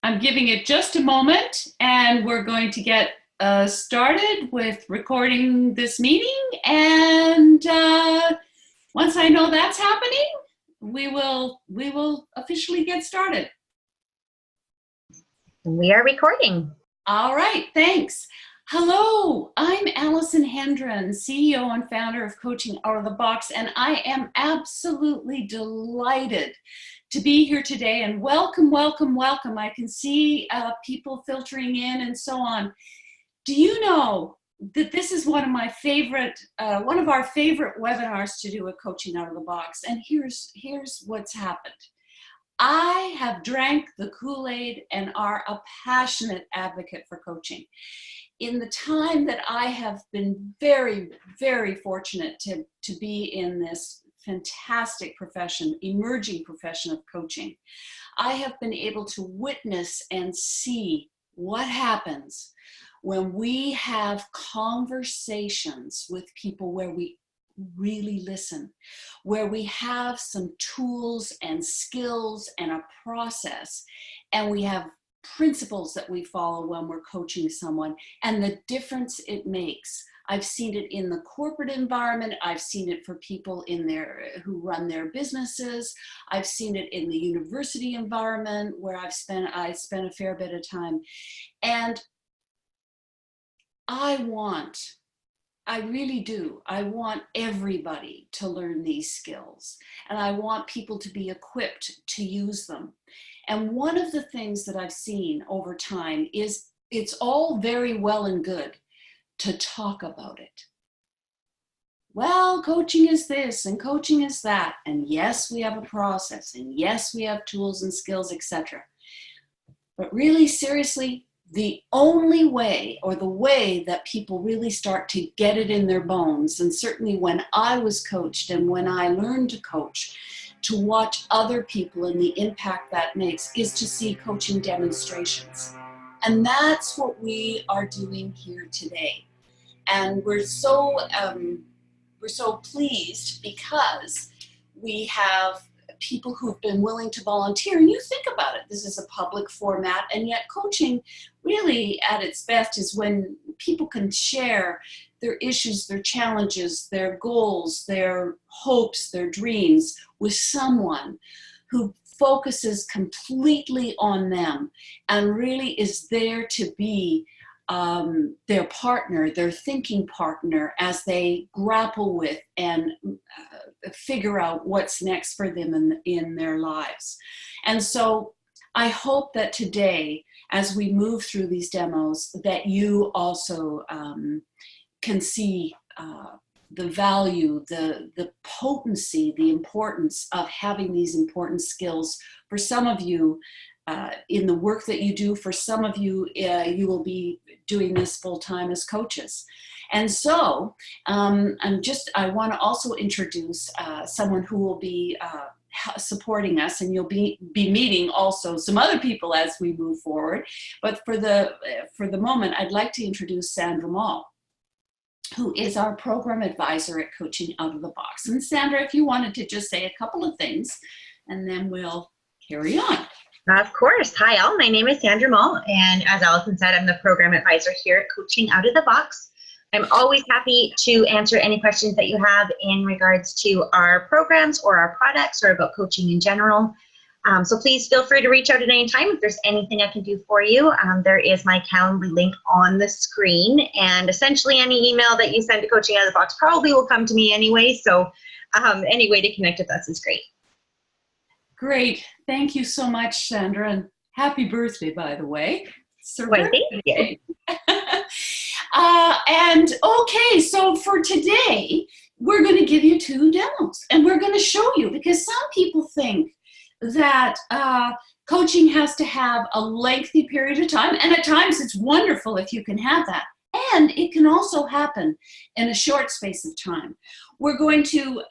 I'm giving it just a moment, and we're going to get started with recording this meeting. And once I know that's happening, we will officially get started. We are recording. All right, thanks. Hello, I'm Alison Hendren, CEO and founder of Coaching Out of the Box, and I am absolutely delighted to be here today. And welcome, welcome, welcome. I can see people filtering in and so on. Do you know that this is one of our favorite webinars to do at Coaching Out of the Box? And here's what's happened. I have drank the Kool-Aid and are a passionate advocate for coaching. In the time that I have been very, very fortunate to be in this fantastic profession, emerging profession of coaching, I have been able to witness and see what happens when we have conversations with people where we really listen, where we have some tools and skills and a process, and we have principles that we follow when we're coaching someone, and the difference it makes. I've seen it in the corporate environment. I've seen it for people who run their businesses. Really seen it in the university environment where I spent a fair bit of time. And I really do. I want everybody to learn these skills, and I want people to be equipped to use them. And one of the things that I've seen over time is it's all very well and good to talk about it. Well, coaching is this and coaching is that. And yes, we have a process, and yes, we have tools and skills, etc. But really, seriously, the only way, or the way that people really start to get it in their bones, and certainly when I was coached and when I learned to coach, to watch other people and the impact that makes, is to see coaching demonstrations. And that's what we are doing here today. And we're so pleased because we have people who've been willing to volunteer. And you think about it, this is a public format, and yet coaching really at its best is when people can share their issues, their challenges, their goals, their hopes, their dreams with someone who focuses completely on them and really is there to be their partner, their thinking partner, as they grapple with and figure out what's next for them in their lives. And so I hope that today, as we move through these demos, that you also can see the value, the potency, the importance of having these important skills. For some of you, in the work that you do, for some of you, you will be doing this full-time as coaches. And so I want to also introduce someone who will be supporting us, and you'll be meeting also some other people as we move forward. But for the moment, I'd like to introduce Sandra Mall, who is our program advisor at Coaching Out of the Box. And Sandra, if you wanted to just say a couple of things, and then we'll carry on. Of course. Hi, all. My name is Sandra Mall, and as Alison said, I'm the program advisor here at Coaching Out of the Box. I'm always happy to answer any questions that you have in regards to our programs or our products or about coaching in general. So please feel free to reach out at any time if there's anything I can do for you. There is my Calendly link on the screen, and essentially any email that you send to Coaching Out of the Box probably will come to me anyway. So any way to connect with us is great. Great. Thank you so much, Sandra, and happy birthday, by the way. Well, thank you. And okay, so for today, we're going to give you 2 demos, and we're going to show you, because some people think that coaching has to have a lengthy period of time, and at times it's wonderful if you can have that. And it can also happen in a short space of time. We're going to,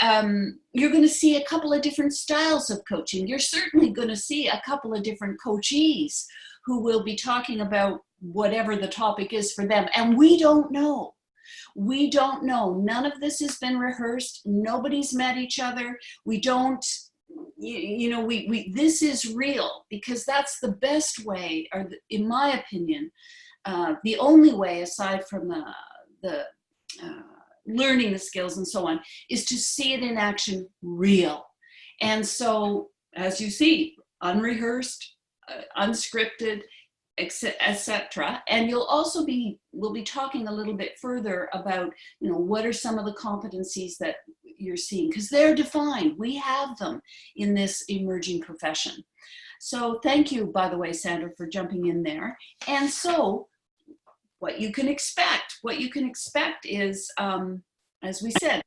you're going to see a couple of different styles of coaching. You're certainly going to see a couple of different coachees who will be talking about whatever the topic is for them. And we don't know. We don't know. None of this has been rehearsed. Nobody's met each other. We don't you know, this is real, because that's the best way, or in my opinion, the only way, aside from the learning the skills and so on, is to see it in action, real. And so, as you see, unrehearsed, unscripted, etc. And we'll be talking a little bit further about, you know, what are some of the competencies that you're seeing, because they're defined. We have them in this emerging profession. So thank you, by the way, Sandra, for jumping in there. And so what you can expect is, as we said,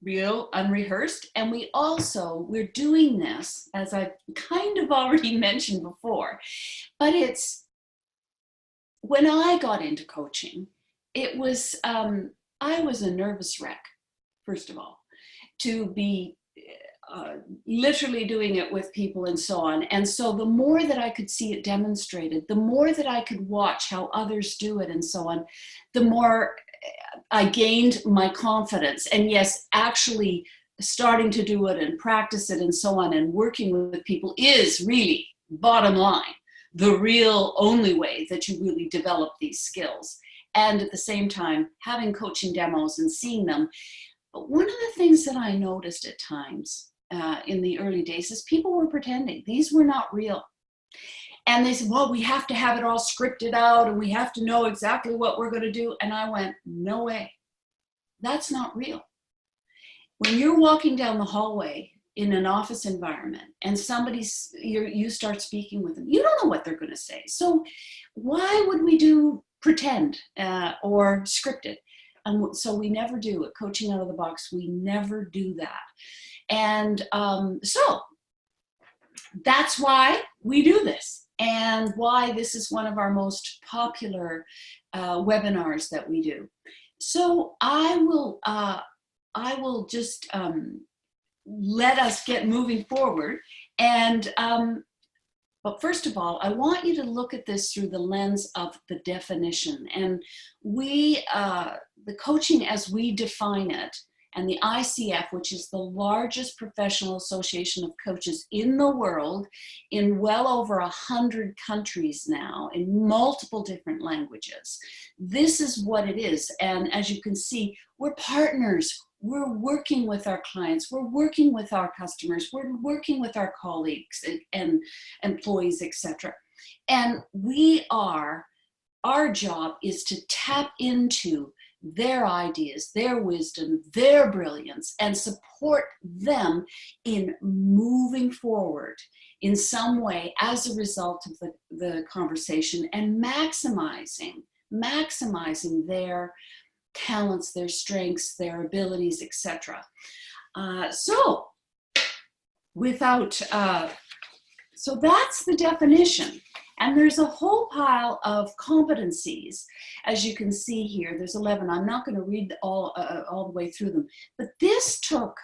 real, unrehearsed. And we're doing this, as I kind of already mentioned before, but it's, when I got into coaching, it was, I was a nervous wreck, first of all, to be literally doing it with people and so on. And so the more that I could see it demonstrated, the more that I could watch how others do it and so on, the more I gained my confidence. And yes, actually starting to do it and practice it and so on, and working with people is really, bottom line, the real only way that you really develop these skills. And at the same time, having coaching demos and seeing them. But one of the things that I noticed at times in the early days is people were pretending. These were not real. And they said, well, we have to have it all scripted out and we have to know exactly what we're going to do. And I went, no way. That's not real. When you're walking down the hallway in an office environment and you start speaking with them, you don't know what they're going to say. So why would we do pretend or scripted? And so we never do it. Coaching out of the box, we never do that. And so that's why we do this, and why this is one of our most popular webinars that we do. So I will just let us get moving forward. And but first of all, I want you to look at this through the lens of the definition. And the coaching as we define it, and the ICF, which is the largest professional association of coaches in the world, in well over 100 countries now, in multiple different languages. This is what it is. And as you can see, we're partners. We're working with our clients. We're working with our customers. We're working with our colleagues and employees, etc. And our job is to tap into their ideas, their wisdom, their brilliance, and support them in moving forward in some way as a result of the conversation, and maximizing their talents, their strengths, their abilities, etc. So that's the definition. And there's a whole pile of competencies, as you can see here. There's 11. I'm not going to read all the way through them. But this took,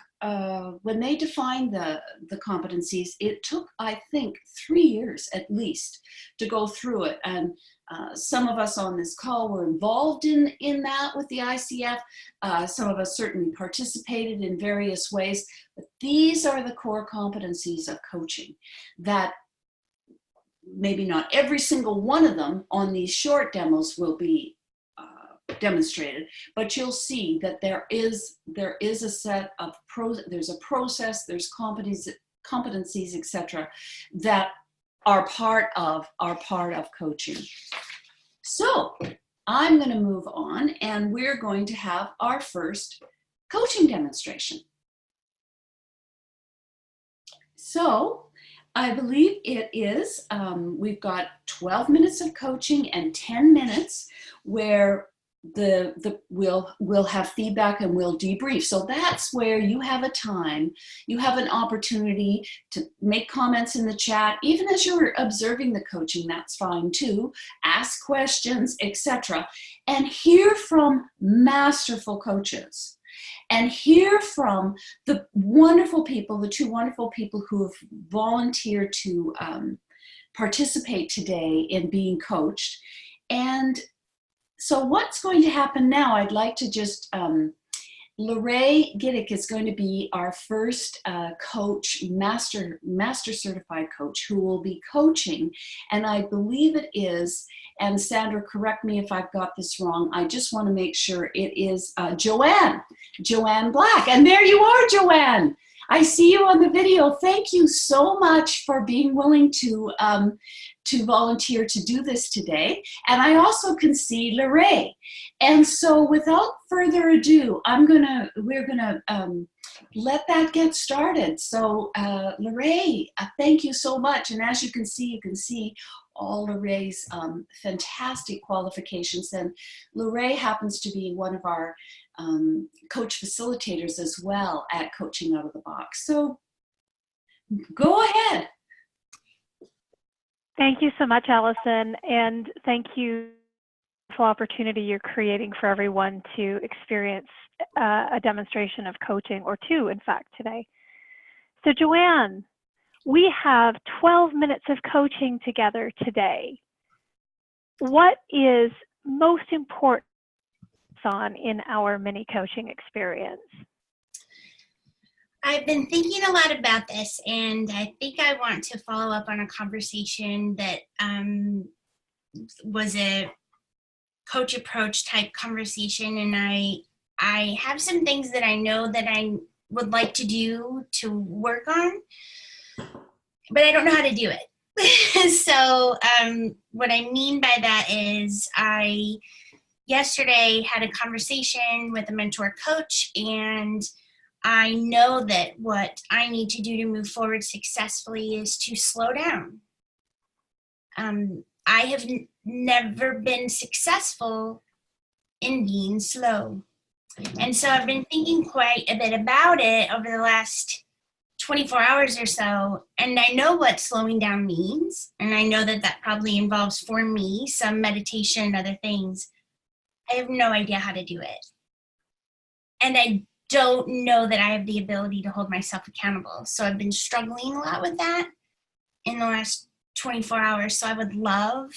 when they defined the competencies, it took, I think, 3 years at least to go through it. And some of us on this call were involved in that with the ICF. Some of us certainly participated in various ways. But these are the core competencies of coaching that maybe not every single one of them on these short demos will be demonstrated, but you'll see that there is a set of there's a process, there's competencies, etc., that are part of coaching. So I'm going to move on, and we're going to have our first coaching demonstration. So I believe it is, we've got 12 minutes of coaching and 10 minutes where we'll have feedback and we'll debrief. So that's where you have a time, you have an opportunity to make comments in the chat, even as you're observing the coaching, that's fine too. Ask questions, etc. And hear from masterful coaches. And hear from the wonderful people, the two wonderful people who have volunteered to participate today in being coached. And so what's going to happen now, I'd like to just Lorraine Giddick is going to be our first coach, master certified coach, who will be coaching, and I believe it is, and Sandra, correct me if I've got this wrong, I just want to make sure it is Joanne Black. And there you are, Joanne. I see you on the video. Thank you so much for being willing to volunteer to do this today. And I also can see Lorraine. And so without further ado, we're gonna let that get started. So Lorraine, thank you so much. And as you can see all Lorraine's fantastic qualifications. And Lorraine happens to be one of our coach facilitators as well at Coaching Out of the Box. So go ahead. Thank you so much, Alison, and thank you for the opportunity you're creating for everyone to experience a demonstration of coaching, or two, in fact, today. So Joanne, we have 12 minutes of coaching together today. What is most important in our mini coaching experience? I've been thinking a lot about this, and I think I want to follow up on a conversation that was a coach approach type conversation, and I have some things that I know that I would like to do to work on, but I don't know how to do it. So what I mean by that is I yesterday had a conversation with a mentor coach, and I know that what I need to do to move forward successfully is to slow down. I have never been successful in being slow. And so I've been thinking quite a bit about it over the last 24 hours or so, and I know what slowing down means, and I know that that probably involves, for me, some meditation and other things. I have no idea how to do it. And I don't know that I have the ability to hold myself accountable. So I've been struggling a lot with that in the last 24 hours. So I would love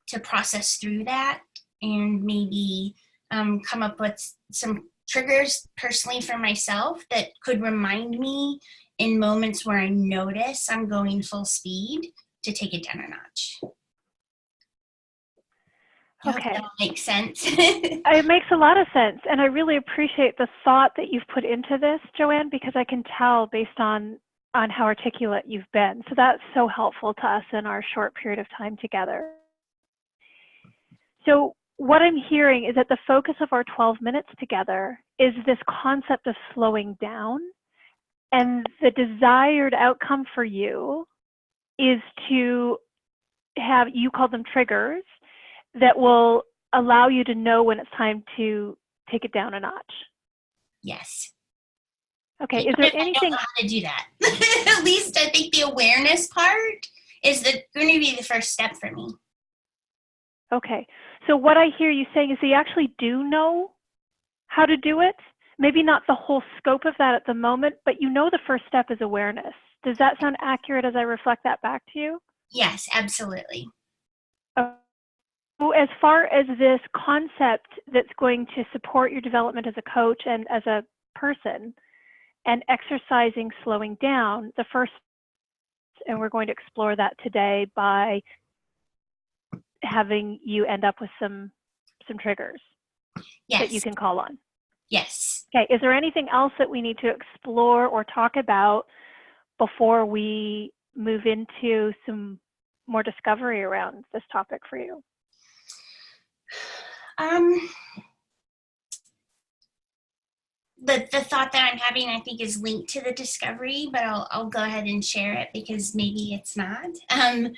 to process through that and maybe come up with some triggers personally for myself that could remind me in moments where I notice I'm going full speed to take it down a notch. Okay. That makes sense. It makes a lot of sense, and I really appreciate the thought that you've put into this, Joanne, because I can tell based on how articulate you've been. So that's so helpful to us in our short period of time together. So what I'm hearing is that the focus of our 12 minutes together is this concept of slowing down, and the desired outcome for you is to have, you call them triggers, that will allow you to know when it's time to take it down a notch. Yes. Okay, is there anything? I don't know how to do that. At least I think the awareness part is going to be the first step for me. Okay, so what I hear you saying is that you actually do know how to do it. Maybe not the whole scope of that at the moment, but you know the first step is awareness. Does that sound accurate as I reflect that back to you? Yes, absolutely. So as far as this concept that's going to support your development as a coach and as a person, and exercising slowing down, the first, and we're going to explore that today by having you end up with some triggers that you can call on. Yes. Okay, is there anything else that we need to explore or talk about before we move into some more discovery around this topic for you? The thought that I'm having, I think, is linked to the discovery, but I'll go ahead and share it because maybe it's not. I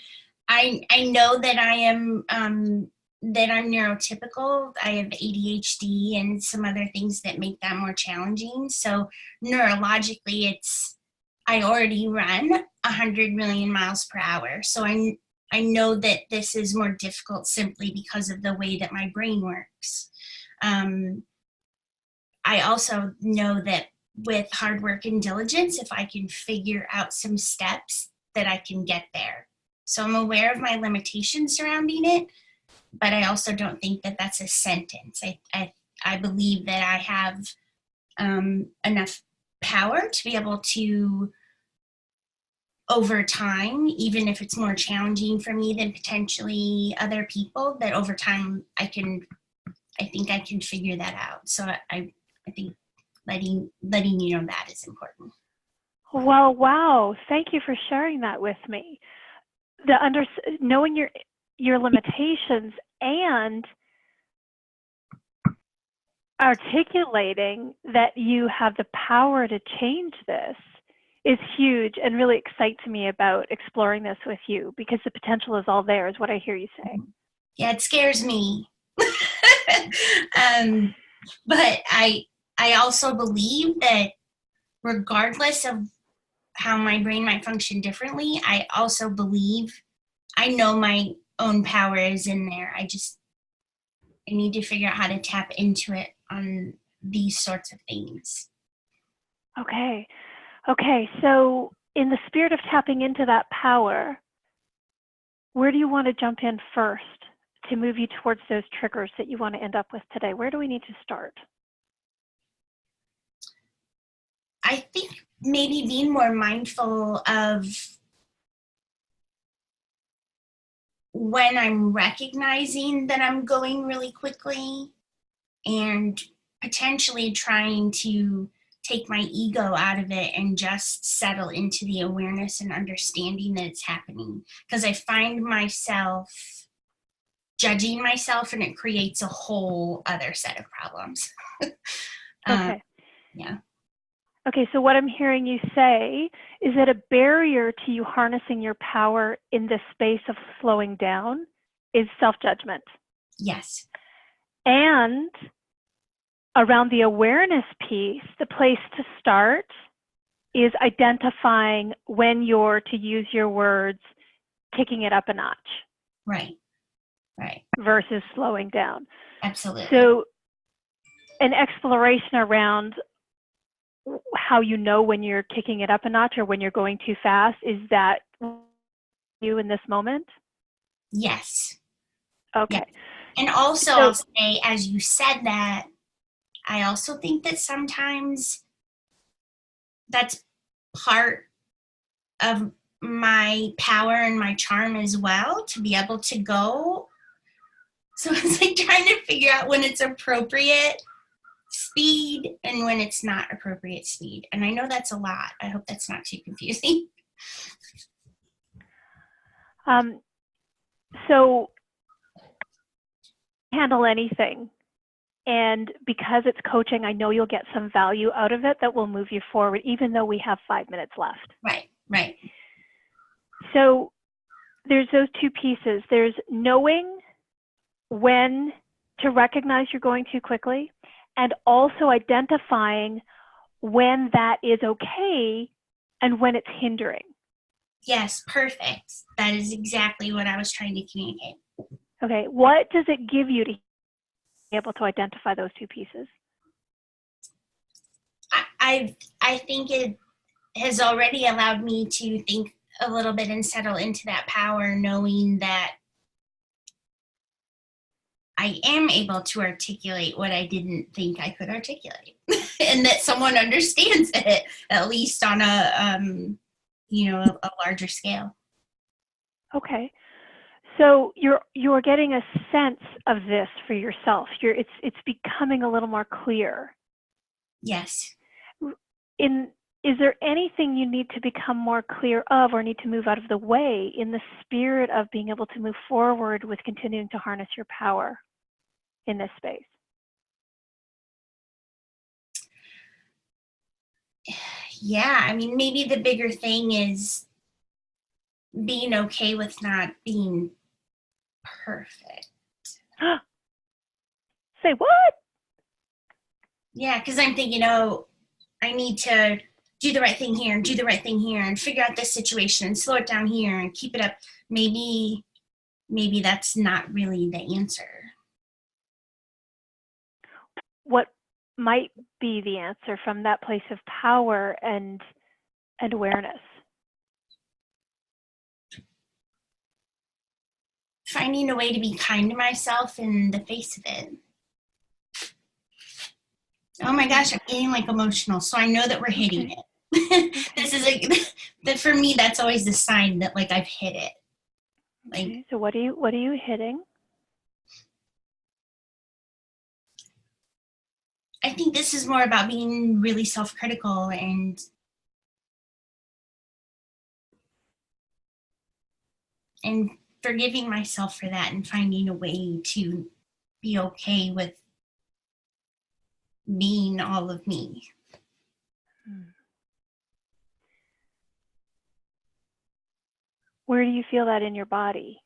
know that I'm neurotypical. I have ADHD and some other things that make that more challenging. So neurologically, I already run 100 million miles per hour. So I know that this is more difficult simply because of the way that my brain works. I also know that with hard work and diligence, if I can figure out some steps, that I can get there. So I'm aware of my limitations surrounding it, but I also don't think that that's a sentence. I believe that I have enough power to be able to, over time, even if it's more challenging for me than potentially other people, that over time I think I can figure that out. So I think letting you know that is important. Well, wow. Thank you for sharing that with me. Knowing your limitations and articulating that you have the power to change this is huge, and really excites me about exploring this with you, because the potential is all there, is what I hear you saying. Yeah, it scares me. But I also believe that regardless of how my brain might function differently, I also believe I know my own power is in there. I need to figure out how to tap into it on these sorts of things. Okay. So in the spirit of tapping into that power, where do you want to jump in first to move you towards those triggers that you want to end up with today? Where do we need to start? I think maybe being more mindful of when I'm recognizing that I'm going really quickly, and potentially trying to take my ego out of it and just settle into the awareness and understanding that it's happening. Because I find myself judging myself, and it creates a whole other set of problems. Okay. Yeah. Okay, so what I'm hearing you say is that a barrier to you harnessing your power in this space of slowing down is self-judgment. Yes. And around the awareness piece, the place to start is identifying when you're, to use your words, kicking it up a notch. Right. Versus slowing down. Absolutely. So an exploration around how you know when you're kicking it up a notch or when you're going too fast, is that you in this moment? Yes. Okay. Yes. And also, I'll say, as you said that, I also think that sometimes that's part of my power and my charm as well, to be able to go. So it's like trying to figure out when it's appropriate speed and when it's not appropriate speed. And I know that's a lot. I hope that's not too confusing. So handle anything. And because it's coaching, I know you'll get some value out of it that will move you forward, even though we have 5 minutes left. Right. So there's those two pieces. There's knowing when to recognize you're going too quickly, and also identifying when that is okay and when it's hindering. Yes, perfect. That is exactly what I was trying to communicate. Okay, what does it give you to be able to identify those two pieces? I think it has already allowed me to think a little bit and settle into that power, knowing that I am able to articulate what I didn't think I could articulate, and that someone understands it, at least on a larger scale. Okay, so you're getting a sense of this for yourself. It's becoming a little more clear. Yes. Is there anything you need to become more clear of or need to move out of the way in the spirit of being able to move forward with continuing to harness your power in this space? Yeah, I mean, maybe the bigger thing is being okay with not being perfect. Say what? Yeah, because I'm thinking, I need to do the right thing here and do the right thing here and figure out this situation and slow it down here and keep it up. Maybe that's not really the answer. What might be the answer from that place of power and awareness? Finding a way to be kind to myself in the face of it. Oh my gosh, I'm getting like emotional. So I know that we're hitting it. This is like, for me, that's always the sign that like I've hit it. Like, Okay. So what are you hitting? I think this is more about being really self-critical and forgiving myself for that and finding a way to be okay with being all of me. Where do you feel that in your body?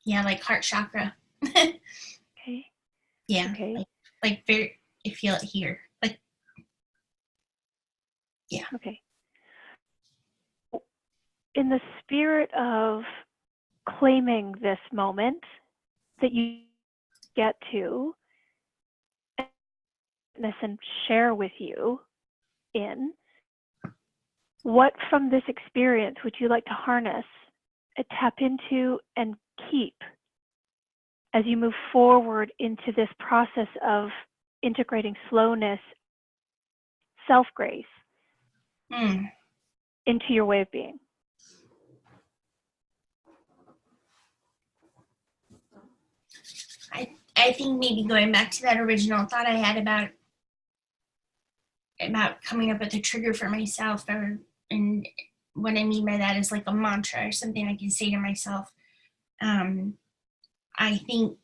Yeah, like heart chakra. Okay. Yeah. Okay. Like very, I feel it here. Like, yeah. Okay. In the spirit of claiming this moment that you get to and share with you in, what from this experience would you like to harness, tap into, and keep as you move forward into this process of integrating slowness, self-grace into your way of being? I think maybe going back to that original thought I had about coming up with a trigger for myself, and what I mean by that is like a mantra or something I can say to myself. I think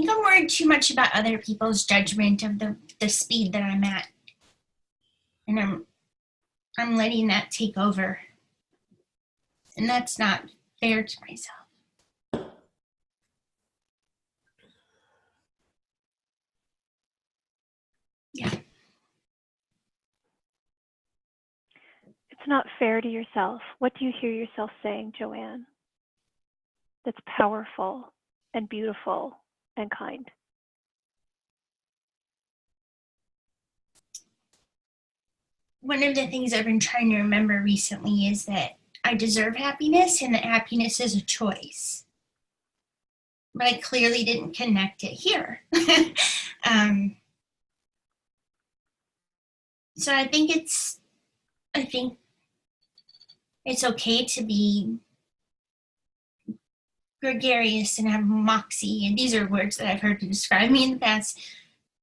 I'm worried too much about other people's judgment of the speed that I'm at, and I'm letting that take over, and that's not fair to myself. Yeah. It's not fair to yourself. What do you hear yourself saying, Joanne, that's powerful and beautiful and kind? One of the things I've been trying to remember recently is that I deserve happiness and that happiness is a choice. But I clearly didn't connect it here. So I think it's okay to be gregarious and have moxie, and these are words that I've heard to describe me in the past.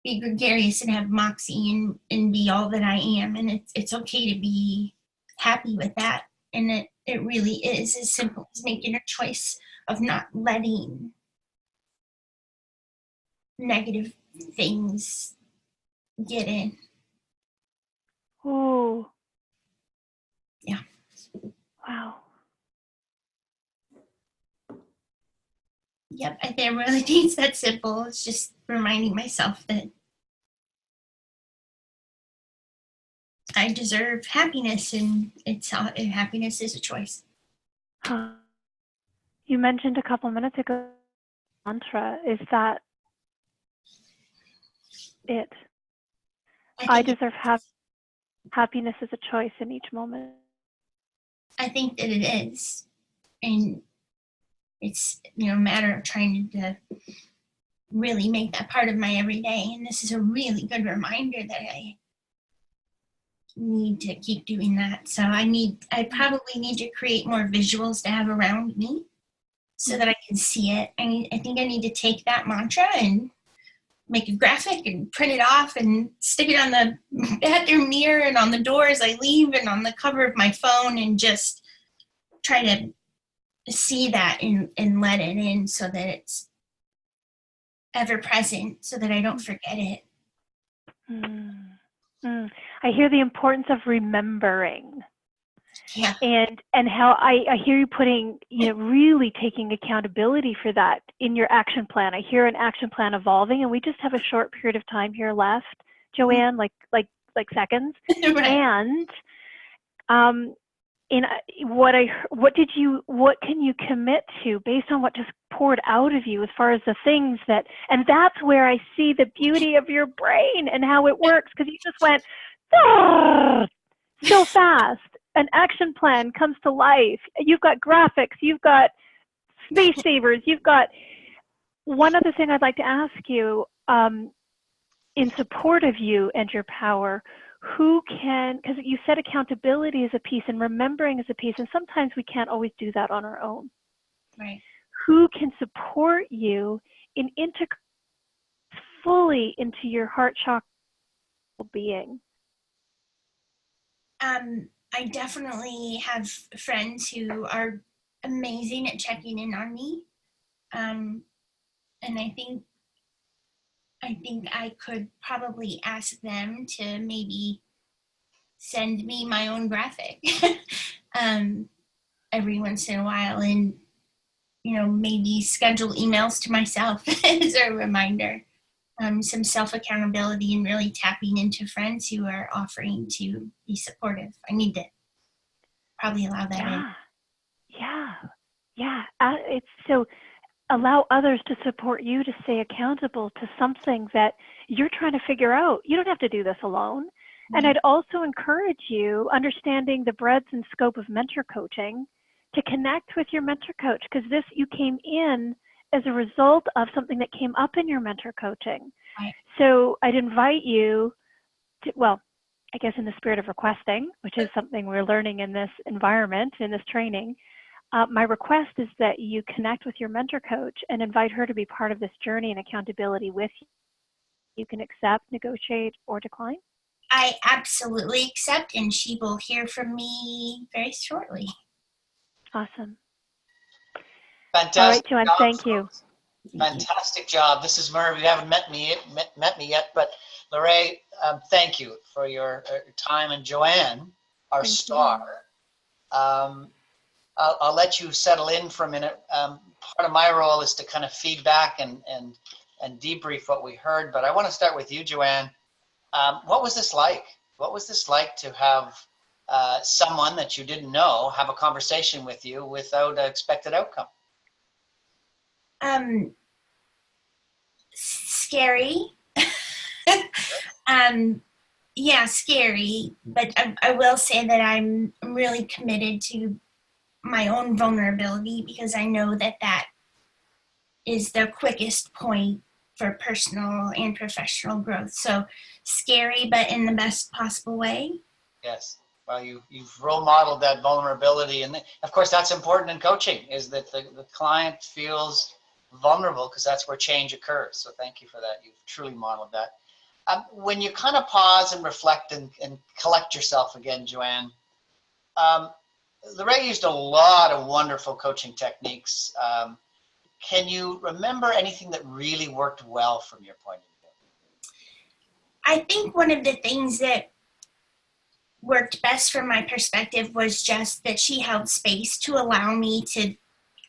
Be gregarious and have moxie and be all that I am, and it's okay to be happy with that. And it really is as simple as making a choice of not letting negative things get in. Oh. Yeah. Wow. Yep, I think really think it's that simple. It's just reminding myself that I deserve happiness, and happiness is a choice. You mentioned a couple minutes ago mantra. Is that it? I deserve happiness is a choice in each moment. I think that it is, and it's a matter of trying to really make that part of my everyday. And this is a really good reminder that I need to keep doing that. So I probably need to create more visuals to have around me so that I can see it. I think I need to take that mantra and make a graphic and print it off and stick it on the bathroom mirror and on the door as I leave and on the cover of my phone, and just try to see that and let it in so that it's ever present, so that I don't forget it. I hear the importance of remembering. Yeah. And how I hear you putting, really taking accountability for that in your action plan. I hear an action plan evolving, and we just have a short period of time here left, Joanne, like seconds. Right. And what can you commit to based on what just poured out of you as far as the things that, and that's where I see the beauty of your brain and how it works, because you just went so fast. an action plan comes to life. You've got graphics, you've got space savers, you've got one other thing I'd like to ask you, in support of you and your power, who can, because you said accountability is a piece and remembering is a piece, and sometimes we can't always do that on our own. Right. Who can support you in integrating fully into your heart chakra being? I definitely have friends who are amazing at checking in on me. And I think I could probably ask them to maybe send me my own graphic every once in a while, and maybe schedule emails to myself as a reminder. Some self-accountability and really tapping into friends who are offering to be supportive. I need to probably allow that in. Yeah. It's so allow others to support you to stay accountable to something that you're trying to figure out. You don't have to do this alone. Mm-hmm. And I'd also encourage you, understanding the breadth and scope of mentor coaching, to connect with your mentor coach, because you came in as a result of something that came up in your mentor coaching. Right. So I'd invite you to, well, I guess in the spirit of requesting, which is something we're learning in this environment, in this training, my request is that you connect with your mentor coach and invite her to be part of this journey and accountability with you. You can accept, negotiate, or decline. I absolutely accept, and she will hear from me very shortly. Awesome. Fantastic. All right, Joanne, thank you. Fantastic job. This is Murray. You haven't met me yet, but Lorraine, thank you for your time. And Joanne, our star. I'll let you settle in for a minute. Part of my role is to kind of feed back and debrief what we heard. But I want to start with you, Joanne. What was this like? What was this like to have someone that you didn't know have a conversation with you without an expected outcome? Scary. Yeah, scary. But I will say that I'm really committed to my own vulnerability, because I know that is the quickest point for personal and professional growth. So scary, but in the best possible way. Yes. Well, you've role modeled that vulnerability. And of course, that's important in coaching, is that the client feels vulnerable, because that's where change occurs. So thank you for that. You've truly modeled that. When you kind of pause and reflect and collect yourself again, Joanne, Lorraine used a lot of wonderful coaching techniques. Can you remember anything that really worked well from your point of view? I think one of the things that worked best from my perspective was just that she held space to allow me to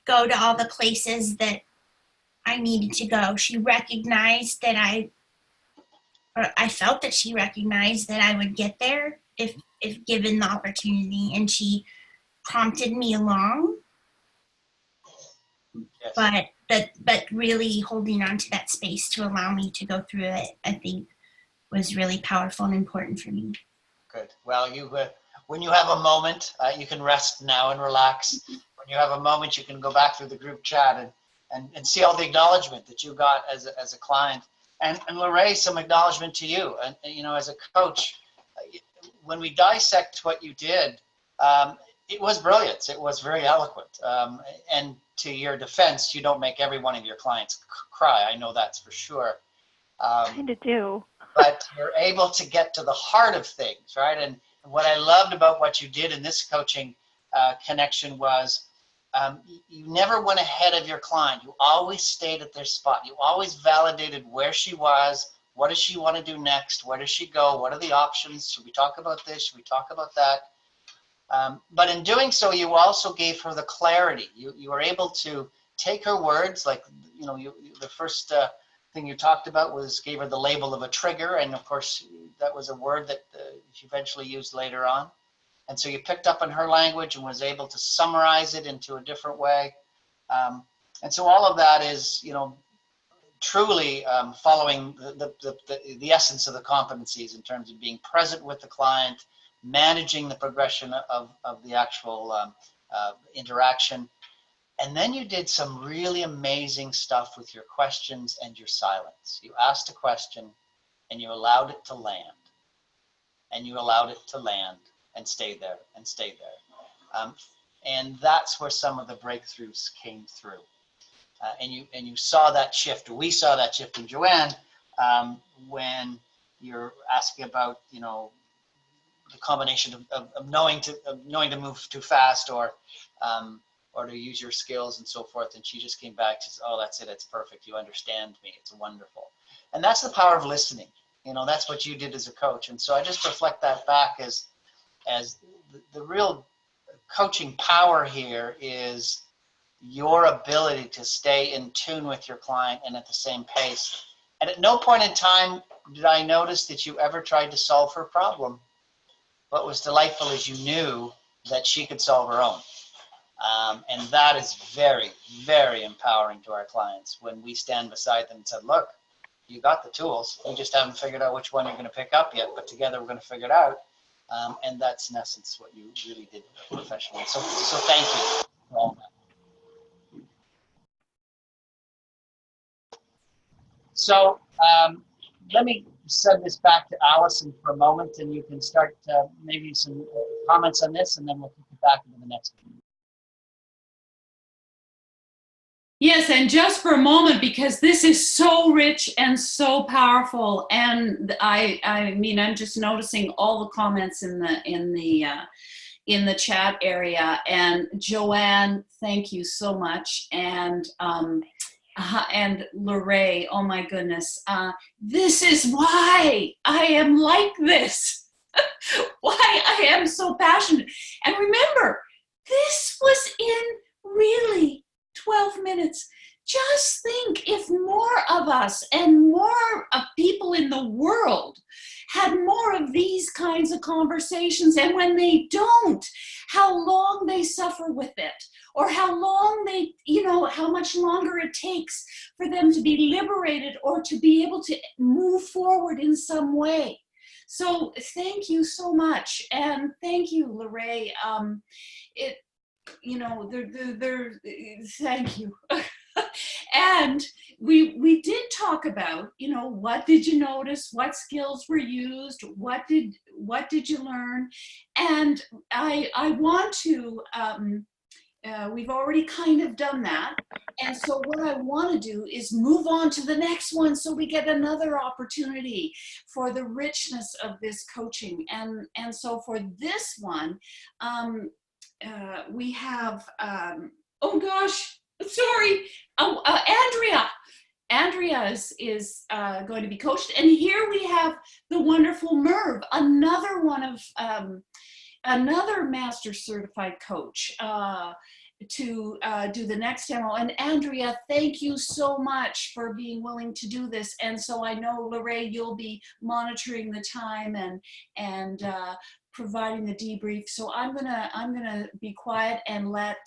go to all the places that I needed to go. She recognized that I felt that she recognized that I would get there if given the opportunity, and she prompted me along. Yes. But really holding on to that space to allow me to go through it, I think, was really powerful and important for me. Good. Well, when you have a moment, you can rest now and relax. When you have a moment, you can go back through the group chat and see all the acknowledgement that you got as a client. And Lorraine, some acknowledgement to you. And as a coach, when we dissect what you did, it was brilliant. It was very eloquent. And to your defense, you don't make every one of your clients cry. I know that's for sure. Kind of do. But you're able to get to the heart of things, right? And what I loved about what you did in this coaching connection was you never went ahead of your client. You always stayed at their spot. You always validated where she was. What does she want to do next? Where does she go? What are the options? Should we talk about this? Should we talk about that? But in doing so, you also gave her the clarity. You were able to take her words, like, the first thing you talked about gave her the label of a trigger. And of course, that was a word that she eventually used later on. And so you picked up on her language and was able to summarize it into a different way. And so all of that is, truly following the essence of the competencies in terms of being present with the client, managing the progression of the actual interaction. And then you did some really amazing stuff with your questions and your silence. You asked a question and you allowed it to land. And you allowed it to land and stay there and stay there. And that's where some of the breakthroughs came through. And you saw that shift. We saw that shift in Joanne when you're asking about, you know, the combination of knowing to move too fast or to use your skills and so forth. And she just came back and says, oh, that's it. It's perfect. You understand me. It's wonderful. And that's the power of listening. You know, that's what you did as a coach. And so I just reflect that back as the real coaching power here is your ability to stay in tune with your client and at the same pace. And at no point in time did I notice that you ever tried to solve her problem. What was delightful is you knew that she could solve her own. And that is very, very empowering to our clients when we stand beside them and said, look, you got the tools. You just haven't figured out which one you're going to pick up yet, but together we're going to figure it out. And that's in essence what you really did professionally. So thank you for all that. So let me send this back to Alison for a moment, and you can start maybe some comments on this, and then we'll kick it back into the next one. Yes, and just for a moment, because this is so rich and so powerful, and I mean, I'm just noticing all the comments in the chat area. And Joanne, thank you so much, and Lorraine, oh my goodness, this is why I am like this, why I am so passionate. And remember, this was in really 12 minutes. Just think if more of us and more of people in the world had more of these kinds of conversations, and when they don't, how long they suffer with it, or how long they, you know, how much longer it takes for them to be liberated or to be able to move forward in some way. So thank you so much. And thank you, Lorraine. You know, thank you. And we did talk about, you know, what did you notice, what skills were used, what did you learn? And I want to, we've already kind of done that. And so what I want to do is move on to the next one so we get another opportunity for the richness of this coaching. And so for this one, we have, oh gosh, sorry, Andrea is going to be coached. And here we have the wonderful Merv, another one of, another master certified coach to do the next demo. And Andrea, thank you so much for being willing to do this. And so I know, Lorraine, you'll be monitoring the time and providing the debrief. So I'm gonna be quiet and let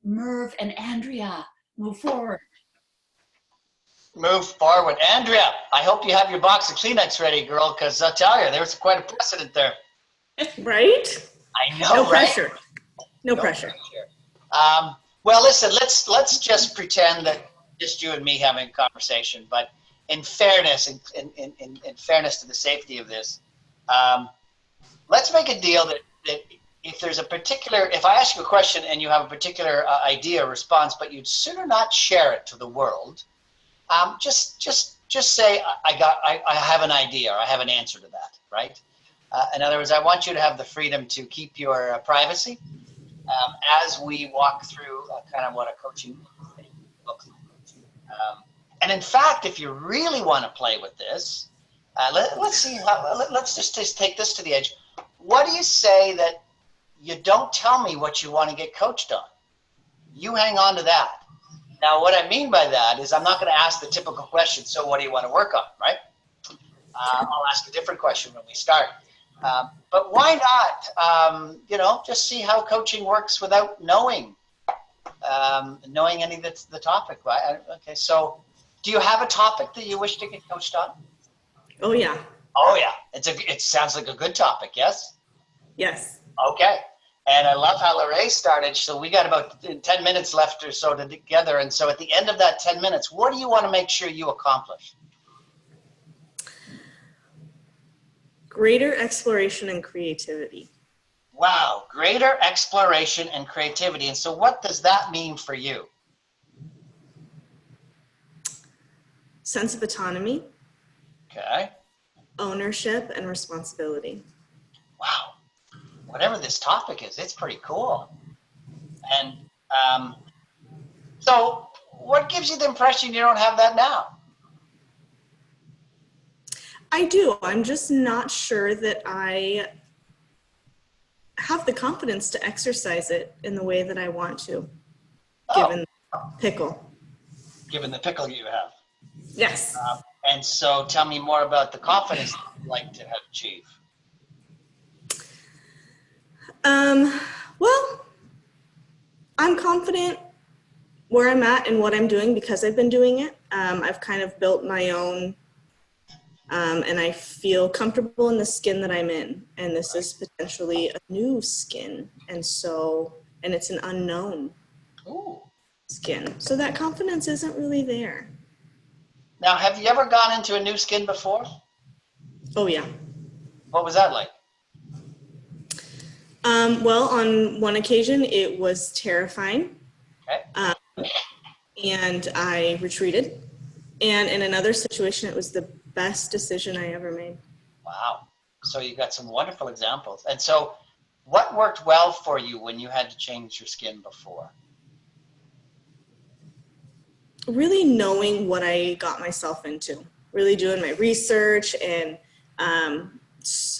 Merv and Andrea move forward. Move forward. Andrea, I hope you have your box of Kleenex ready, girl, because I'll tell you, there's quite a precedent there. Right? I know, No right? pressure. No pressure. Well, listen, let's just pretend that just you and me having a conversation, but in fairness, in fairness to the safety of this, let's make a deal that if there's a particular, if I ask you a question and you have a particular idea or response, but you'd sooner not share it to the world, just say, I have an idea, or I have an answer to that, right? In other words, I want you to have the freedom to keep your privacy as we walk through kind of what a coaching looks like. And in fact, if you really want to play with this, let's see how, let's just take this to the edge. What do you say that you don't tell me what you want to get coached on? You hang on to that. Now, what I mean by that is I'm not going to ask the typical question, so what do you want to work on, right? I'll ask a different question when we start. But why not, you know, just see how coaching works without knowing any of the topic. Right? Okay, so do you have a topic that you wish to get coached on? Oh, yeah. Oh, yeah. It sounds like a good topic, yes? Yes. Okay. And I love how Lorraine started. So we got about 10 minutes left or so together. And so at the end of that 10 minutes, what do you want to make sure you accomplish? Greater exploration and creativity. Wow. Greater exploration and creativity. And so what does that mean for you? Sense of autonomy, Okay. ownership, and responsibility. Wow. Whatever this topic is, it's pretty cool. And so what gives you the impression you don't have that now? I do. I'm just not sure that I have the confidence to exercise it in the way that I want to, given the pickle. Given the pickle you have. Yes. And so tell me more about the confidence you'd like to have achieved. Well, I'm confident where I'm at and what I'm doing because I've been doing it. I've kind of built my own, and I feel comfortable in the skin that I'm in. And this is potentially a new skin. And it's an unknown skin. So that confidence isn't really there. Now, have you ever gone into a new skin before? Oh, yeah. What was that like? Well, on one occasion, it was terrifying. Okay. And I retreated. And in another situation, it was the best decision I ever made. Wow. So you got some wonderful examples. And so what worked well for you when you had to change your skin before? Really knowing what I got myself into, really doing my research and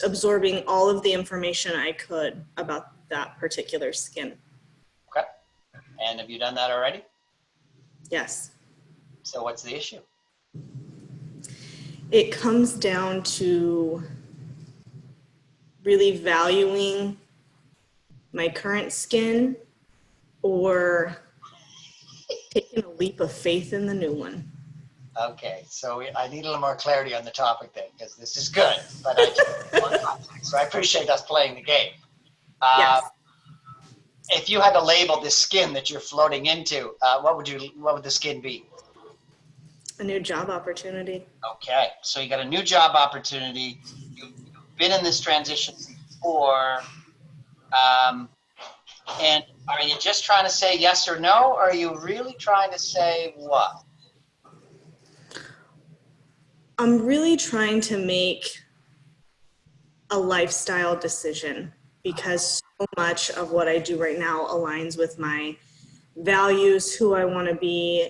absorbing all of the information I could about that particular skin. Okay. And have you done that already? Yes. So what's the issue? It comes down to really valuing my current skin or taking a leap of faith in the new one. Okay, so I need a little more clarity on the topic then, because this is good, but I just want more context. So I appreciate us playing the game. Yes. If you had to label this skin that you're floating into, what would the skin be? A new job opportunity. Okay, so you got a new job opportunity. You've been in this transition before, and are you just trying to say yes or no, or are you really trying to say what? I'm really trying to make a lifestyle decision because so much of what I do right now aligns with my values, who I want to be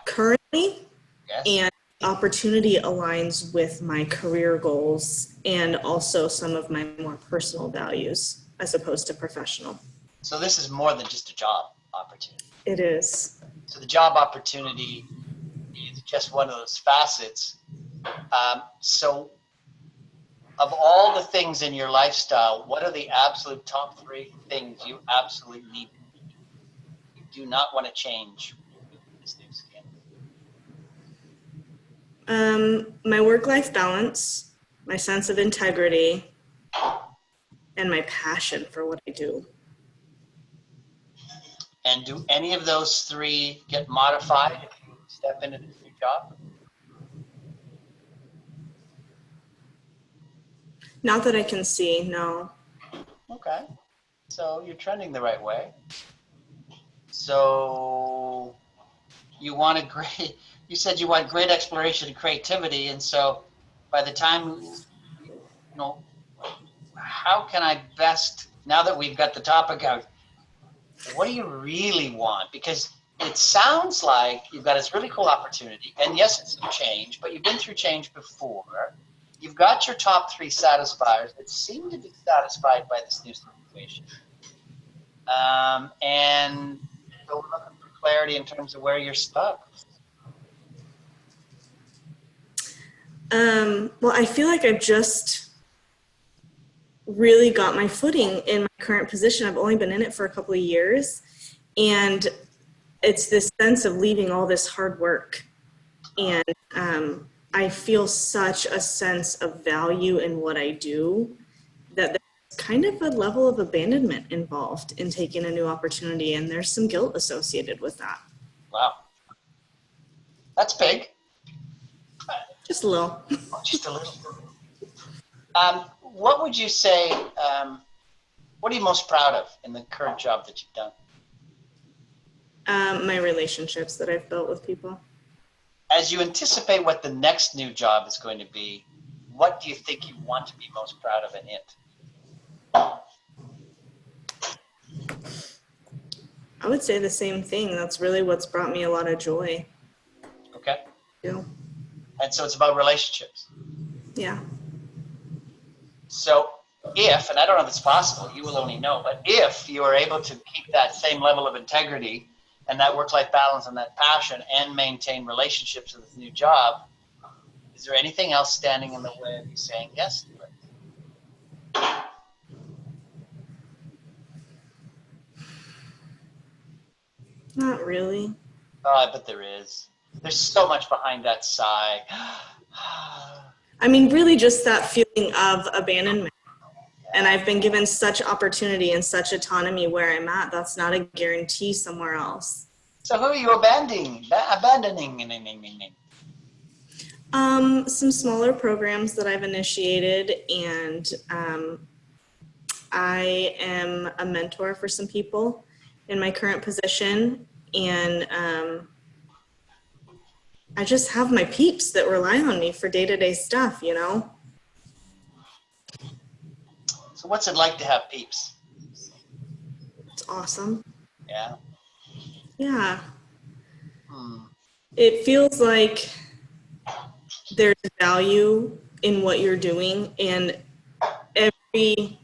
currently, Yes. and opportunity aligns with my career goals and also some of my more personal values as opposed to professional. So this is more than just a job opportunity. It is. So the job opportunity is just one of those facets. So of all the things in your lifestyle, what are the absolute top 3 things you absolutely need to do? You do not want to change this new skin. My work-life balance, my sense of integrity, and my passion for what I do. And do any of those 3 get modified if you step into this new job? Not that I can see, no. Okay. So you're trending the right way. So you said you want great exploration and creativity. And so by the time, how can I best, now that we've got the topic out, what do you really want? Because it sounds like you've got this really cool opportunity. And yes, it's some change, but you've been through change before. You've got your top 3 satisfiers that seem to be satisfied by this new situation. And so we're looking for clarity in terms of where you're stuck. Well, I feel like I've just really got my footing in my current position. I've only been in it for a couple of years. And it's this sense of leaving all this hard work. And I feel such a sense of value in what I do kind of a level of abandonment involved in taking a new opportunity, and there's some guilt associated with that. Wow. That's big. Just a little. Just a little. What would you say, what are you most proud of in the current job that you've done? My relationships that I've built with people. As you anticipate what the next new job is going to be, what do you think you want to be most proud of in it? I would say the same thing. That's really what's brought me a lot of joy. Okay. Yeah. And so it's about relationships. Yeah. So if, and I don't know if it's possible, you will only know, but if you are able to keep that same level of integrity and that work-life balance and that passion and maintain relationships with this new job, is there anything else standing in the way of you saying yes to it? Not really. Oh, I bet there is. There's so much behind that sigh. I mean, really just that feeling of abandonment. And I've been given such opportunity and such autonomy where I'm at. That's not a guarantee somewhere else. So who are you abandoning? Some smaller programs that I've initiated, and I am a mentor for some people in my current position, and I just have my peeps that rely on me for day-to-day stuff, you know? So what's it like to have peeps? It's awesome. Yeah. Yeah. It feels like there's value in what you're doing, and every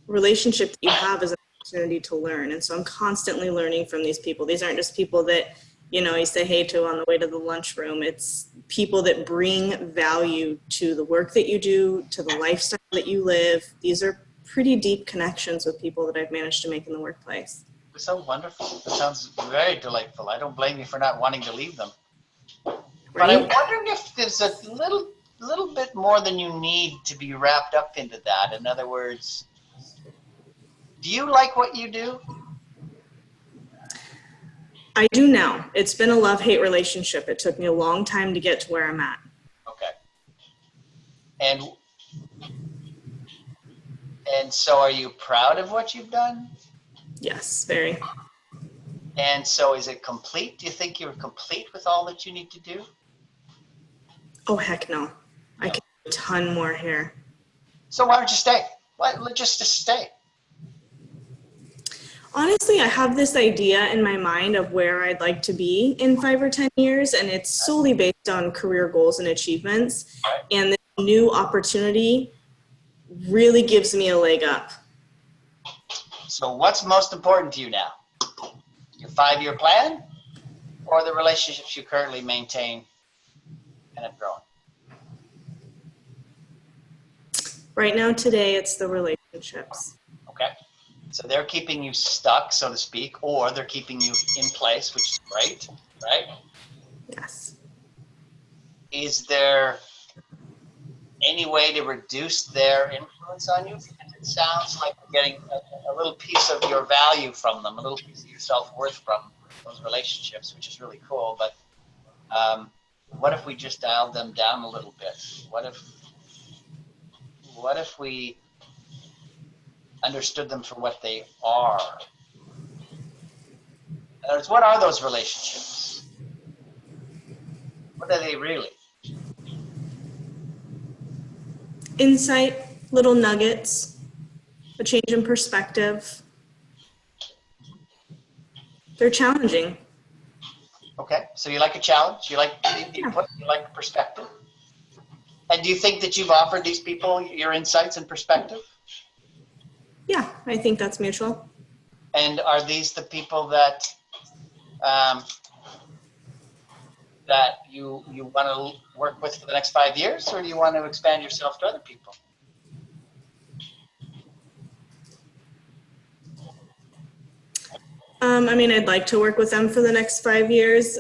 relationship that you have is an opportunity to learn. And so I'm constantly learning from these people. These aren't just people that, you know, you say hey to on the way to the lunchroom. It's people that bring value to the work that you do, to the lifestyle that you live. These are pretty deep connections with people that I've managed to make in the workplace. It's so wonderful. It sounds very delightful. I don't blame you for not wanting to leave them. Right? But I'm wondering if there's a little bit more than you need to be wrapped up into that. In other words, do you like what you do? I do now. It's been a love-hate relationship. It took me a long time to get to where I'm at. Okay. And so are you proud of what you've done? Yes, very. And so is it complete? Do you think you're complete with all that you need to do? Oh, heck no. I can do a ton more here. So why don't you stay? Why just stay? Honestly, I have this idea in my mind of where I'd like to be in 5 or 10 years, and it's solely based on career goals and achievements. And this new opportunity really gives me a leg up. So what's most important to you now? Your 5-year plan or the relationships you currently maintain and have grown? Right now, today, it's the relationships. Okay. So they're keeping you stuck, so to speak, or they're keeping you in place, which is great, right? Yes. Is there any way to reduce their influence on you? Because it sounds like you're getting a little piece of your value from them, a little piece of your self-worth from those relationships, which is really cool. But what if we just dialed them down a little bit? What if we understood them for what they are? In other words, what are those relationships? What are they really? Insight, little nuggets, a change in perspective. They're challenging. Okay, so you like a challenge, you like input, you like perspective. And do you think that you've offered these people your insights and perspective? Yeah, I think that's mutual. And are these the people that that you want to work with for the next 5 years, or do you want to expand yourself to other people? I mean, I'd like to work with them for the next 5 years,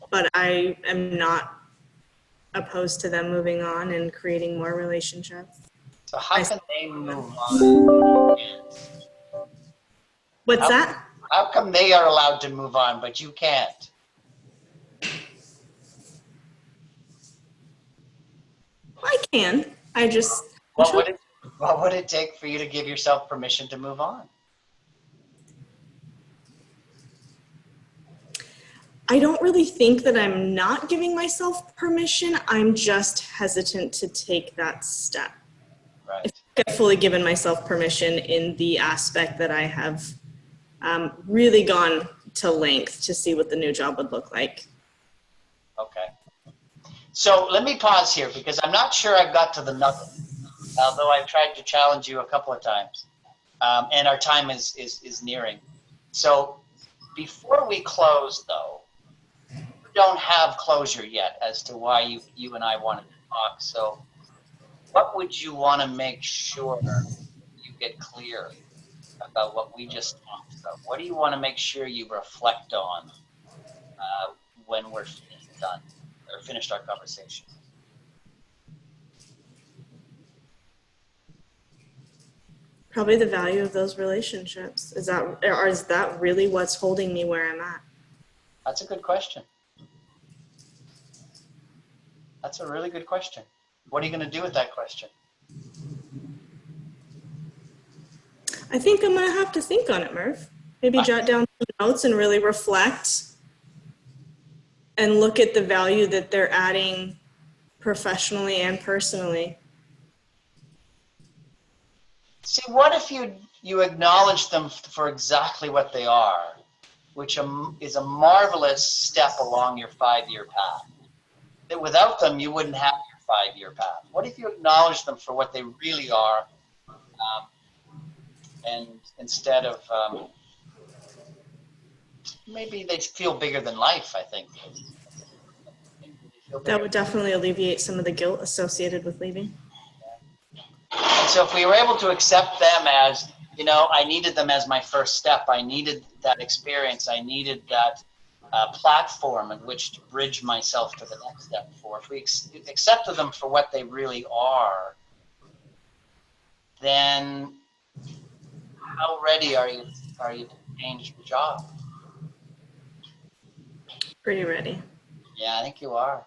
but I am not opposed to them moving on and creating more relationships. So how can they move on? What's that? How come they are allowed to move on, but you can't? I can. I just. What would it take for you to give yourself permission to move on? I don't really think that I'm not giving myself permission. I'm just hesitant to take that step. Right. I've fully given myself permission in the aspect that I have really gone to length to see what the new job would look like. Okay. So let me pause here because I'm not sure I've got to the nugget, although I've tried to challenge you a couple of times, and our time is nearing. So before we close, though, we don't have closure yet as to why you and I wanted to talk. So what would you want to make sure you get clear about what we just talked about? What do you want to make sure you reflect on when we're done or finished our conversation? Probably the value of those relationships. Is that really what's holding me where I'm at? That's a good question. That's a really good question. What are you going to do with that question? I think I'm going to have to think on it, Murph. Maybe jot down some notes and really reflect and look at the value that they're adding professionally and personally. See, what if you acknowledge them for exactly what they are, which is a marvelous step along your 5-year path. That without them, you wouldn't have your 5-year path. What if you acknowledge them for what they really are, and instead of maybe they feel bigger than life, I think. That would definitely alleviate some of the guilt associated with leaving. And so if we were able to accept them as, I needed them as my first step. I needed that experience. I needed that platform in which to bridge myself to the next step for. If we accepted them for what they really are, then how ready are you to change the job? Pretty ready. Yeah, I think you are.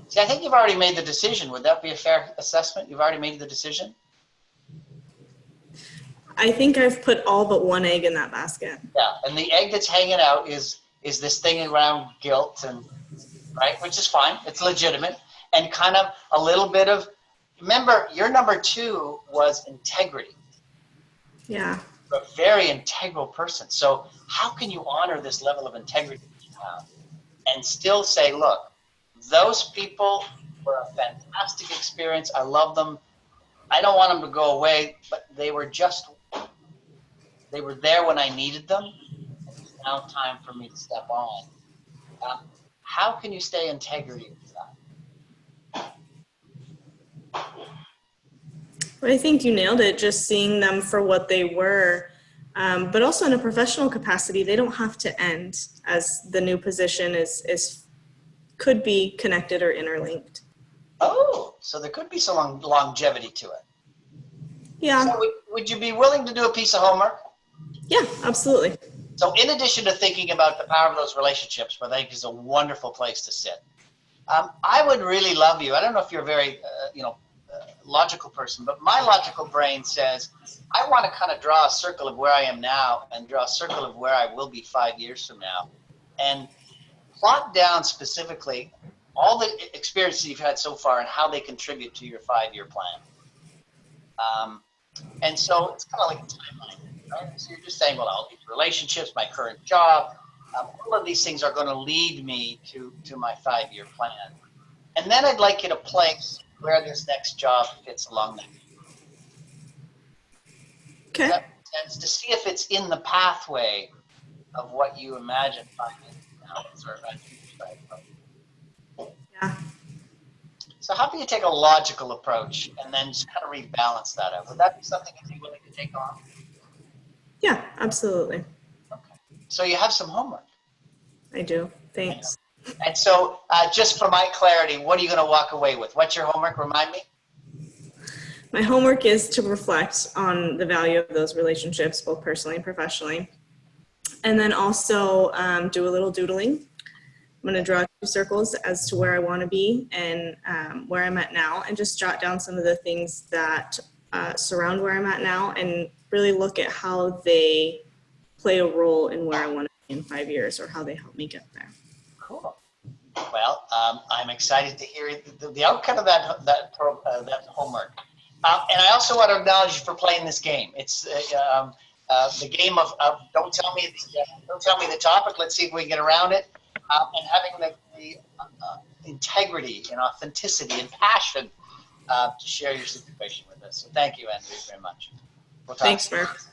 See, I think you've already made the decision. Would that be a fair assessment? You've already made the decision? I think I've put all but one egg in that basket. Yeah, and the egg that's hanging out is this thing around guilt, and right, which is fine. It's legitimate, and kind of a little bit of. Remember, your number 2 was integrity. Yeah. You're a very integral person. So how can you honor this level of integrity that you have, and still say, look, those people were a fantastic experience. I love them. I don't want them to go away, but they were there when I needed them. It's now time for me to step on. How can you stay integrity with that? Well, I think you nailed it, just seeing them for what they were. But also in a professional capacity, they don't have to end, as the new position could be connected or interlinked. Oh, so there could be some longevity to it. Yeah. So would you be willing to do a piece of homework? Yeah, absolutely. So in addition to thinking about the power of those relationships, where I think is a wonderful place to sit, I would really love you. I don't know if you're a very, logical person, but my logical brain says, I want to kind of draw a circle of where I am now and draw a circle of where I will be 5 years from now, and plot down specifically all the experiences you've had so far and how they contribute to your 5-year plan. And so it's kind of like a timeline, right? So you're just saying, well, all these relationships, my current job, all of these things are going to lead me to my 5-year plan. And then I'd like you to place where this next job fits along that. Okay. That makes sense, to see if it's in the pathway of what you imagine 5 years from now. Yeah. So how can you take a logical approach and then just kind of rebalance that out? Would that be something you'd be willing to take on? Yeah, absolutely. Okay. So you have some homework. I do. Thanks. And so just for my clarity, what are you going to walk away with? What's your homework? Remind me. my homework is to reflect on the value of those relationships, both personally and professionally. And then also do a little doodling. I'm going to draw 2 circles as to where I want to be and where I'm at now, and just jot down some of the things that surround where I'm at now, and really look at how they play a role in where I want to be in 5 years, or how they help me get there. Cool. Well, I'm excited to hear the outcome of that homework. And I also want to acknowledge you for playing this game. It's the game of don't tell me the topic. Let's see if we can get around it. And having the integrity and authenticity and passion to share your situation with us. So thank you, Andrea, very much. We'll talk. Thanks, Murph.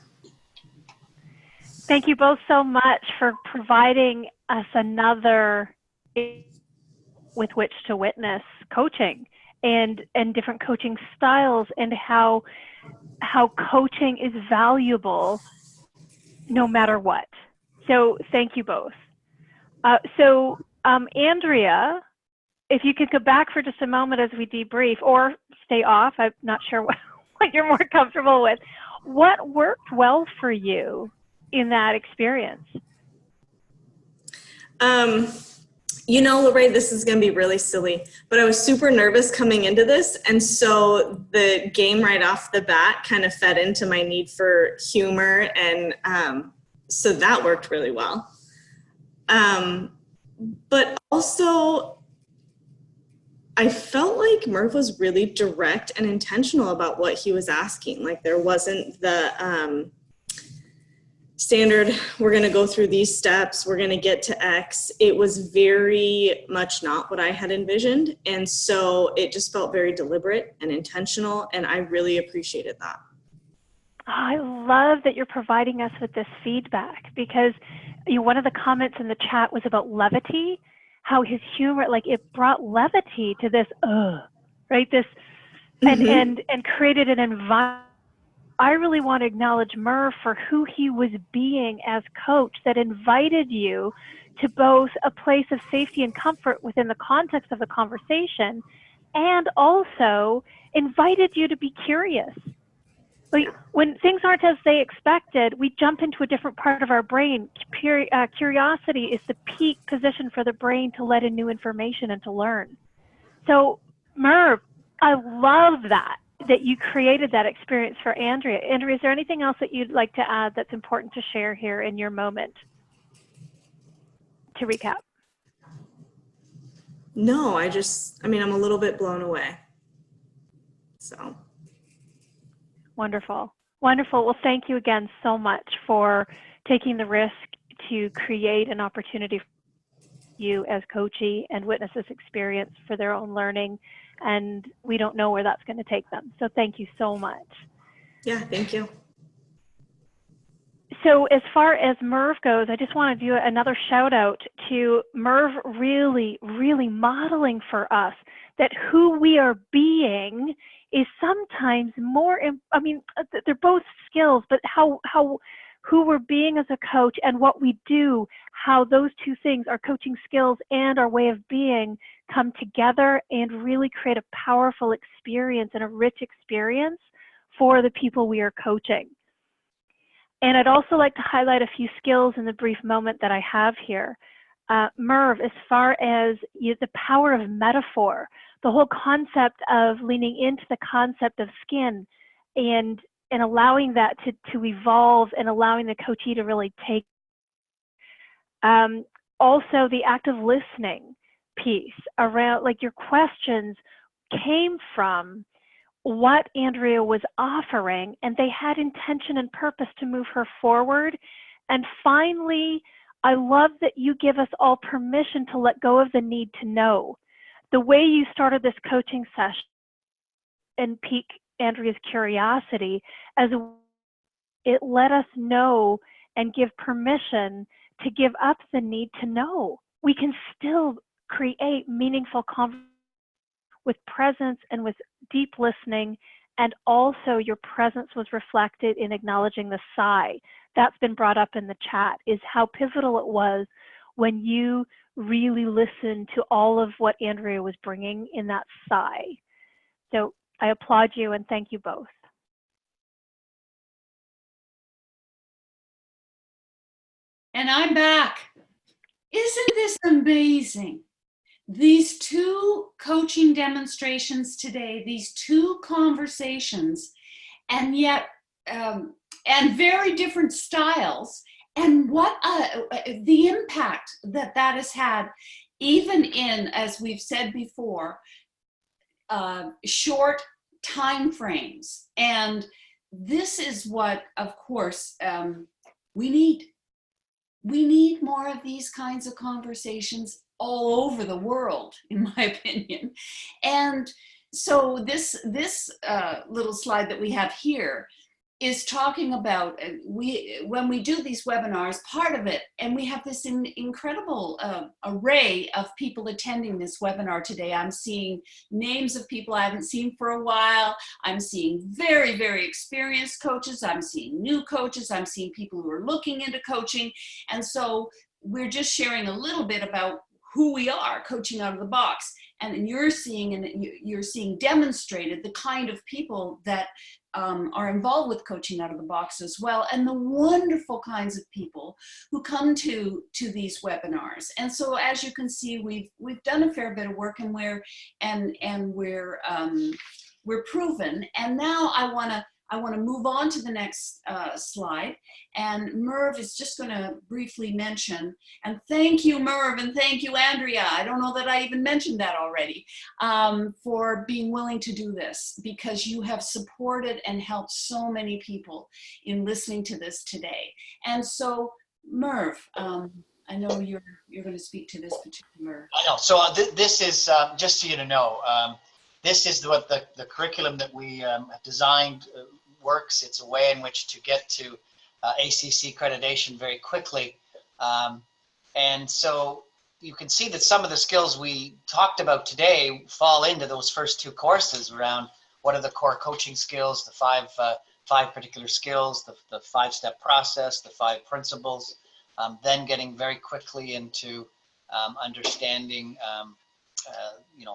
Thank you both so much for providing us another with which to witness coaching and different coaching styles, and how coaching is valuable no matter what. So thank you both. Andrea, if you could go back for just a moment as we debrief, or stay off, I'm not sure what you're more comfortable with. What worked well for you in that experience? You know, Lorraine, this is going to be really silly, but I was super nervous coming into this. And so the game right off the bat kind of fed into my need for humor. And so that worked really well. But also, I felt like Murph was really direct and intentional about what he was asking. Like, there wasn't the standard, we're going to go through these steps, we're going to get to X. It was very much not what I had envisioned. And so it just felt very deliberate and intentional. And I really appreciated that. I love that you're providing us with this feedback, because one of the comments in the chat was about levity, how his humor, like, it brought levity to this, right? This, and created an environment. I really want to acknowledge Murph for who he was being as coach, that invited you to both a place of safety and comfort within the context of the conversation, and also invited you to be curious. Like, when things aren't as they expected, we jump into a different part of our brain. Curiosity is the peak position for the brain to let in new information and to learn. So, Murph, I love that you created that experience for Andrea. Andrea, is there anything else that you'd like to add that's important to share here in your moment to recap? No, I'm a little bit blown away. So. Wonderful. Wonderful. Well, thank you again so much for taking the risk to create an opportunity for you as coachee and witness this experience for their own learning. And we don't know where that's going to take them. So thank you so much. Yeah, thank you. So as far as Merv goes, I just want to do another shout out to Merv really, really modeling for us that who we are being is sometimes more, I mean, they're both skills, but who we're being as a coach and what we do, how those two things, our coaching skills and our way of being, come together and really create a powerful experience and a rich experience for the people we are coaching. And I'd also like to highlight a few skills in the brief moment that I have here. Merv, as far as the power of metaphor, the whole concept of leaning into the concept of skin and allowing that to evolve and allowing the coachee to really take. Also, the active listening piece around, like, your questions came from what Andrea was offering, and they had intention and purpose to move her forward. And finally, I love that you give us all permission to let go of the need to know. The way you started this coaching session and pique Andrea's curiosity, as it let us know and give permission to give up the need to know. We can still create meaningful conversation with presence and with deep listening, and also your presence was reflected in acknowledging the sigh. That's been brought up in the chat, is how pivotal it was when you really listened to all of what Andrea was bringing in that sigh. So I applaud you and thank you both. And I'm back. Isn't this amazing? These two coaching demonstrations today, these two conversations, and yet, and very different styles, and what the impact that that has had, even in, as we've said before, short time frames. And this is what, of course, we need. We need more of these kinds of conversations all over the world, in my opinion. And so this little slide that we have here is talking about, when we do these webinars, part of it, and we have this incredible array of people attending this webinar today. I'm seeing names of people I haven't seen for a while. I'm seeing very, very experienced coaches. I'm seeing new coaches. I'm seeing people who are looking into coaching. And so we're just sharing a little bit about who we are, coaching out of the box. And you're seeing demonstrated the kind of people that are involved with coaching out of the box as well, and the wonderful kinds of people who come to these webinars. And so, as you can see, we've done a fair bit of work, and we're proven. And now I want to move on to the next slide. And Merv is just going to briefly mention, and thank you, Merv, and thank you, Andrea. I don't know that I even mentioned that already, for being willing to do this, because you have supported and helped so many people in listening to this today. And so, Merv, I know you're going to speak to this particular. I know. So this is, just so you to know, this is what the curriculum that we have designed works. It's a way in which to get to ACC accreditation very quickly. And so you can see that some of the skills we talked about today fall into those first two courses around what are the core coaching skills, the five particular skills, the 5-step process, the 5 principles, then getting very quickly into understanding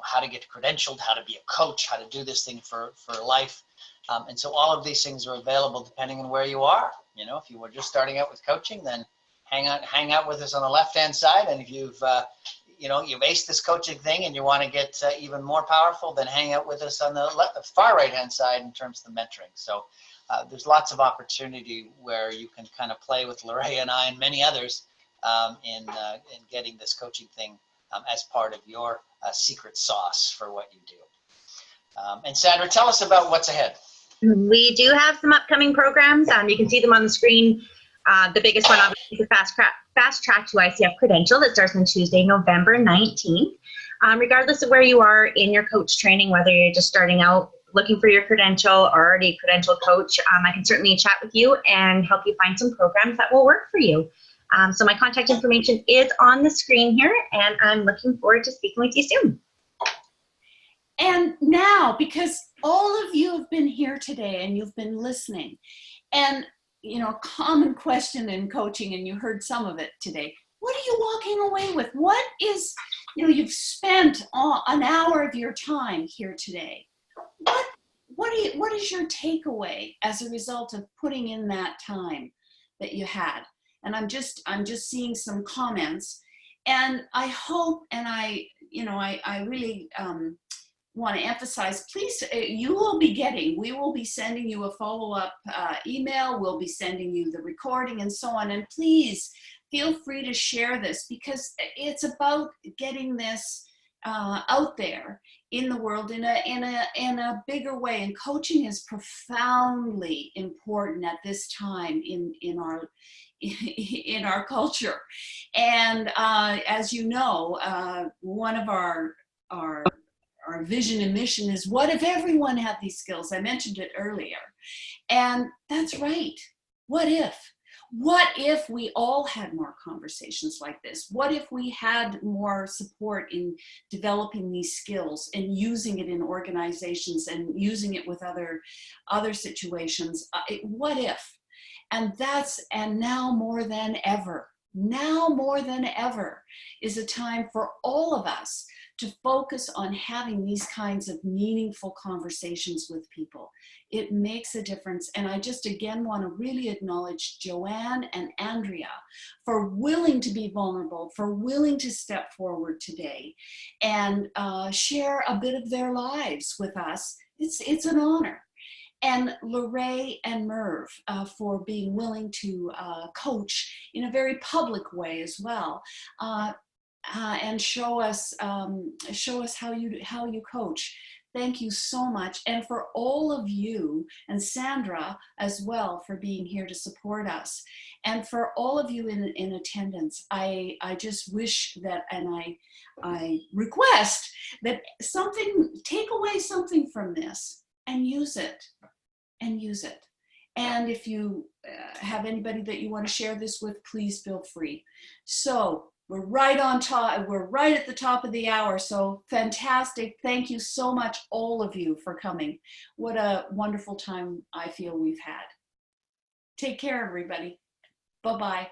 how to get credentialed, how to be a coach, how to do this thing for life. And so all of these things are available depending on where you are. If you were just starting out with coaching, then hang out with us on the left-hand side. And if you've aced this coaching thing and you want to get even more powerful, then hang out with us on the far right-hand side in terms of the mentoring. So there's lots of opportunity where you can kind of play with Lorraine and I and many others in getting this coaching thing as part of your secret sauce for what you do. And Sandra, tell us about what's ahead. We do have some upcoming programs. You can see them on the screen. The biggest one obviously is the Fast Track to ICF Credential that starts on Tuesday, November 19th. Regardless of where you are in your coach training, whether you're just starting out looking for your credential or already a credentialed coach, I can certainly chat with you and help you find some programs that will work for you. So my contact information is on the screen here, and I'm looking forward to speaking with you soon. And now, because all of you have been here today and you've been listening, and a common question in coaching, and you heard some of it today, what are you walking away with? What is, you've spent an hour of your time here today. What is your takeaway as a result of putting in that time that you had? And I'm just seeing some comments, and I hope, and I really want to emphasize, please, we will be sending you a follow-up email. We'll be sending you the recording and so on. And please feel free to share this, because it's about getting this out there in the world in a bigger way. And coaching is profoundly important at this time in our culture. And as you know, one of our vision and mission is, what if everyone had these skills? I mentioned it earlier. And that's right. What if? What if we all had more conversations like this? What if we had more support in developing these skills and using it in organizations and using it with other situations? What if? And now more than ever is a time for all of us to focus on having these kinds of meaningful conversations with people. It makes a difference. And I just again want to really acknowledge Joanne and Andrea for willing to be vulnerable, for willing to step forward today and share a bit of their lives with us. It's an honor. And Lorraine and Merv for being willing to coach in a very public way as well, and show us how you coach. Thank you so much, and for all of you, and Sandra as well for being here to support us, and for all of you in attendance. I just wish that, and I request that take away something from this and use it. And use it. And if you have anybody that you want to share this with, please feel free. So we're right on top. We're right at the top of the hour. So fantastic. Thank you so much, all of you, for coming. What a wonderful time I feel we've had. Take care, everybody. Bye-bye.